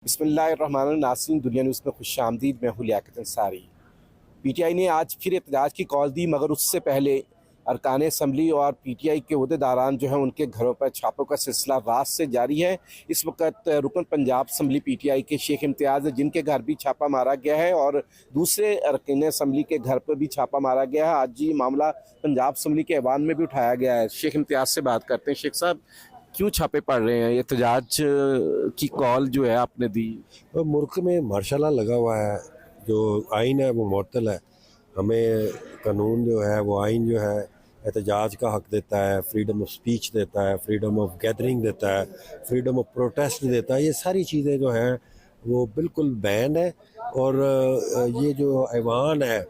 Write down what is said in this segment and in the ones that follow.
बिस्मिल्लाहिर्रहमानिर्रहीम। दुनिया न्यूज़ में खुशामदीद। मैं हूं लियाकत अंसारी। पीटीआई ने आज फिर एहतजाज की कॉल दी, मगर उससे पहले अरकान असम्बली और पीटीआई के अहदेदारान जो हैं उनके घरों पर छापों का सिलसिला रात से जारी है। इस वक्त रुकन पंजाब असम्बली पीटीआई के शेख इम्तियाज़, जिनके घर भी छापा मारा गया है, और दूसरे अरकान असम्बली के घर पर भी छापा मारा गया है। आज ये मामला पंजाब असम्बली के ऐवान में भी उठाया गया है। शेख इम्तियाज़ से बात करते हैं। शेख साहब, क्यों छापे पड़ रहे हैं? एहतजाज की कॉल जो है आपने दी। तो मुल्क में मार्शल लॉ लगा हुआ है, जो आइन है वो मुअत्तल है। हमें कानून जो है वो आइन जो है एहतजाज का हक देता है, फ्रीडम ऑफ स्पीच देता है, फ्रीडम ऑफ गैदरिंग देता है, फ्रीडम ऑफ प्रोटेस्ट देता है। ये सारी चीज़ें जो हैं वो बिल्कुल बैन है। और ये जो ऐवान है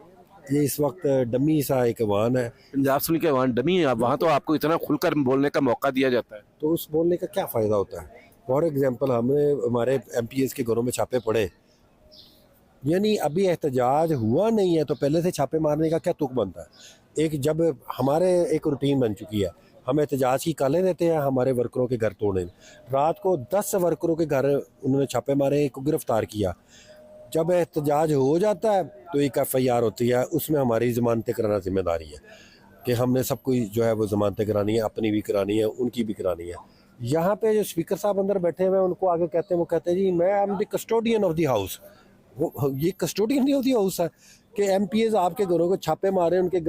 ये इस वक्त डमी सा एक ऐवान है। पंजाब सुन के वहाँ डमी है, वहाँ तो आपको इतना खुलकर बोलने का मौका दिया जाता है। तो उस बोलने का क्या फ़ायदा होता है? फॉर एग्जांपल हमें हमारे एमपीएस के घरों में छापे पड़े, यानी अभी एहतजाज हुआ नहीं है तो पहले से छापे मारने का क्या तुक बनता है? एक जब हमारे एक रूटीन बन चुकी है, हम एहतजाज की कॉलें देते हैं हमारे वर्करों के घर तोड़ने। रात को 10 वर्करों के घर उन्होंने छापे मारे, एक को गिरफ्तार किया। जब एहतजाज हो जाता है तो एक एफआईआर होती है, उसमें हमारी ज़मानतें कराना जिम्मेदारी है कि हमने सब कोई जो है वो ज़मानतें करानी है, अपनी भी करानी है, उनकी भी करानी है। यहाँ पे जो स्पीकर साहब अंदर बैठे हुए हैं उनको आगे कहते हैं, वो कहते हैं जी मैं I am the custodian of the house. वो ये कस्टोडियन नहीं होती हाउस है कि एमपीएस आपके घरों को छापे मारे, उनके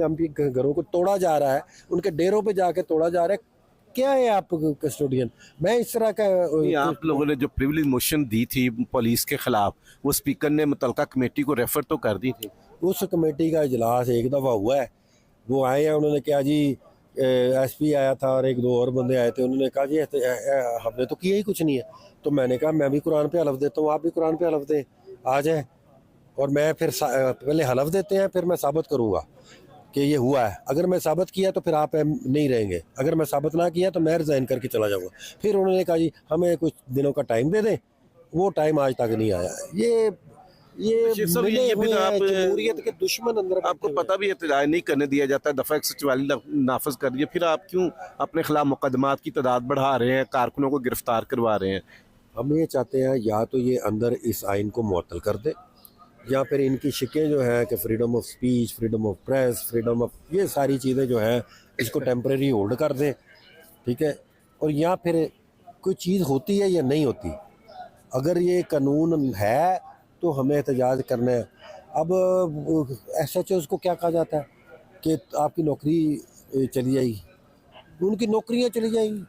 घरों को तोड़ा जा रहा है, उनके डेरों पे जाके तोड़ा जा रहा है। क्या है आप कस्टोडियन? मैं इस तरह का आप लोगों ने जो प्रिविलेज मोशन दी थी पुलिस के खिलाफ, वो स्पीकर ने मुतलका कमेटी को रेफर तो कर दी थी। उस कमेटी का इजलास एक दफ़ा हुआ है, वो आए हैं, उन्होंने कहा जी एसपी आया था और एक दो और बंदे आए थे, उन्होंने कहा जी हमने तो किया ही कुछ नहीं है। तो मैंने कहा मैं भी कुरान पे हलफ देता हूँ, आप भी कुरान पे हलफ दें, आ जाए। और मैं फिर पहले हलफ देते हैं, फिर मैं साबित करूँगा कि ये हुआ है। अगर मैं साबित किया तो फिर आप नहीं रहेंगे, अगर मैं साबित ना किया तो मैं रिज़ाइन करके चला जाऊँगा। फिर उन्होंने कहा जी हमें कुछ दिनों का टाइम दे दें, वो टाइम आज तक नहीं आया। ये सब मिले ये भी हुए तो हैं आप जमहूरियत के दुश्मन अंदर बैठे आपको हुए हैं। पता भी एहतजाज नहीं करने दिया जाता है, दफ़ा 144 नाफज कर दिया, फिर आप क्यों अपने खिलाफ मुकदमात की तादाद बढ़ा रहे हैं, कारकुनों को गिरफ्तार करवा रहे हैं? हम ये चाहते हैं या तो ये अंदर इस आइन को मुअत्तल कर दे, या फिर इनकी शिकें जो हैं कि freedom of speech, freedom of press, freedom of ये सारी चीज़ें जो हैं इसको टेम्परेरी होल्ड कर दें, ठीक है। और या फिर कोई चीज़ होती है या नहीं होती, अगर ये कानून है तो हमें एहतजाज करना है। अब एसएचओज़ को क्या कहा जाता है कि आपकी नौकरी चली जाएगी, उनकी नौकरियां चली जाएंगी।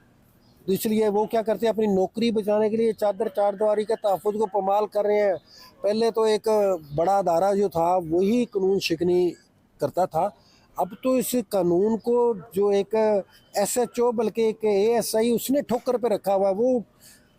तो इसलिए वो क्या करते हैं, अपनी नौकरी बचाने के लिए चादर चारदीवारी का तहफ़्फ़ुज़ को पमाल कर रहे हैं। पहले तो एक बड़ा अदारा जो था वही कानून शिकनी करता था, अब तो इस कानून को जो एक एसएचओ बल्कि एक एएसआई उसने ठोकर पे रखा हुआ है, वो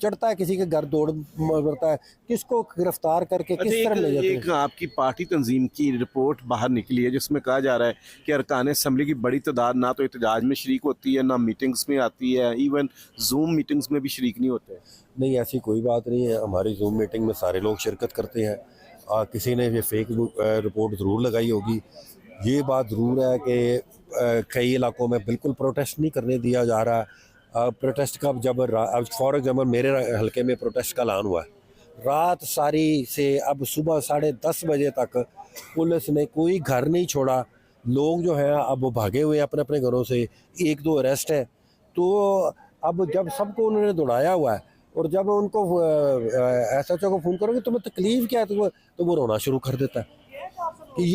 चढ़ता है किसी के घर दौड़ मरता है, किसको गिरफ्तार करके अच्छा, किस तरह ले जाते एक हैं। आपकी पार्टी तंजीम की रिपोर्ट बाहर निकली है जिसमें कहा जा रहा है कि अरकान असम्बली की बड़ी तादाद ना तो एहतजाज में शरीक होती है, ना मीटिंग्स में आती है, इवन जूम मीटिंग्स में भी शरीक नहीं होते। नहीं, ऐसी कोई बात नहीं है। हमारी जूम मीटिंग में सारे लोग शिरकत करते हैं। किसी ने ये फेक रिपोर्ट ज़रूर लगाई होगी। ये बात ज़रूर है कि कई इलाकों में बिल्कुल प्रोटेस्ट नहीं करने दिया जा रहा। प्रोटेस्ट का जब अब फॉर एग्जाम्पल मेरे हलके में प्रोटेस्ट का ऐलान हुआ है, रात सारी से अब सुबह 10:30 बजे तक पुलिस ने कोई घर नहीं छोड़ा। लोग जो हैं अब वो भागे हुए हैं अपने अपने घरों से, एक दो अरेस्ट है। तो अब जब सबको उन्होंने दौड़ाया हुआ है, और जब उनको एसएचओ को फ़ोन करोगे तुम्हें तकलीफ क्या है, तो वो रोना शुरू कर देता है कि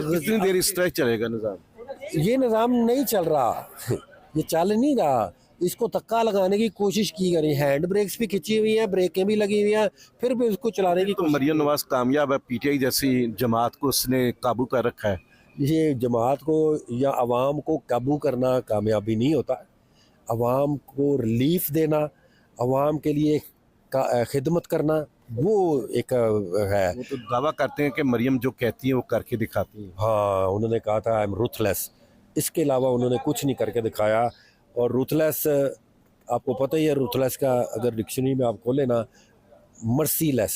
कितनी देर इस तरह चलेगा निज़ाम? ये निज़ाम नहीं चल रहा ये चल नहीं रहा। इसको धक्का लगाने की कोशिश की जा रही है, हैंड ब्रेक्स भी खिंची हुई हैं, ब्रेकें भी लगी हुई हैं, फिर भी उसको चलाने की तो कोशिश। मरियम नवाज कामयाब है, पीटीआई जैसी जमात को उसने काबू कर रखा है। ये जमात को या अवाम को काबू करना कामयाबी नहीं होता। अवाम को रिलीफ देना, अवाम के लिए खिदमत करना, वो एक है। वो तो दावा करते हैं कि मरियम जो कहती है वो करके दिखाती है। हाँ, उन्होंने कहा था आई एम रूथलेस, इसके अलावा उन्होंने कुछ नहीं करके दिखाया। और रूथलेस आपको पता ही है, रूथलेस का अगर डिक्शनरी में आप खोले ना, मर्सीलेस,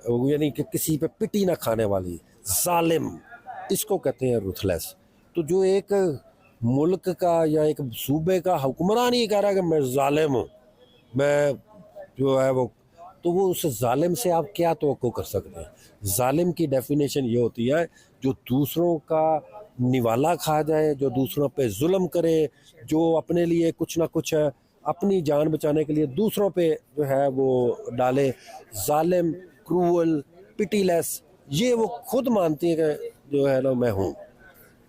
यानी कि किसी पे पिटी ना खाने वाली, जालिम, इसको कहते हैं रूथलेस। तो जो एक मुल्क का या एक सूबे का हुक्मरान ही कह रहा है कि मैं जालिम हूँ, मैं जो है वो तो वो उस जालिम से आप क्या तवक्को कर सकते हैं? जालिम की डेफिनेशन ये होती है जो दूसरों का निवाला खा जाए, जो दूसरों पे जुल्म करे, जो अपने लिए कुछ ना कुछ अपनी जान बचाने के लिए दूसरों पे जो है वो डाले। जालिम, क्रूअल, पिटीलेस, ये वो खुद मानती है कि जो है ना मैं हूँ।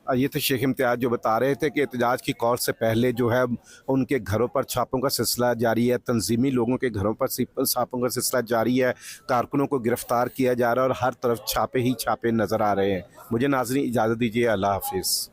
ये तो शेख इम्तियाज़ जो बता रहे थे कि एहतजाज की कॉल से पहले जो है उनके घरों पर छापों का सिलसिला जारी है, तंजीमी लोगों के घरों पर छापों का सिलसिला जारी है, कारकुनों को गिरफ्तार किया जा रहा है और हर तरफ छापे ही छापे नज़र आ रहे हैं। मुझे नाज़रीन इजाज़त दीजिए, अल्लाह हाफिज़।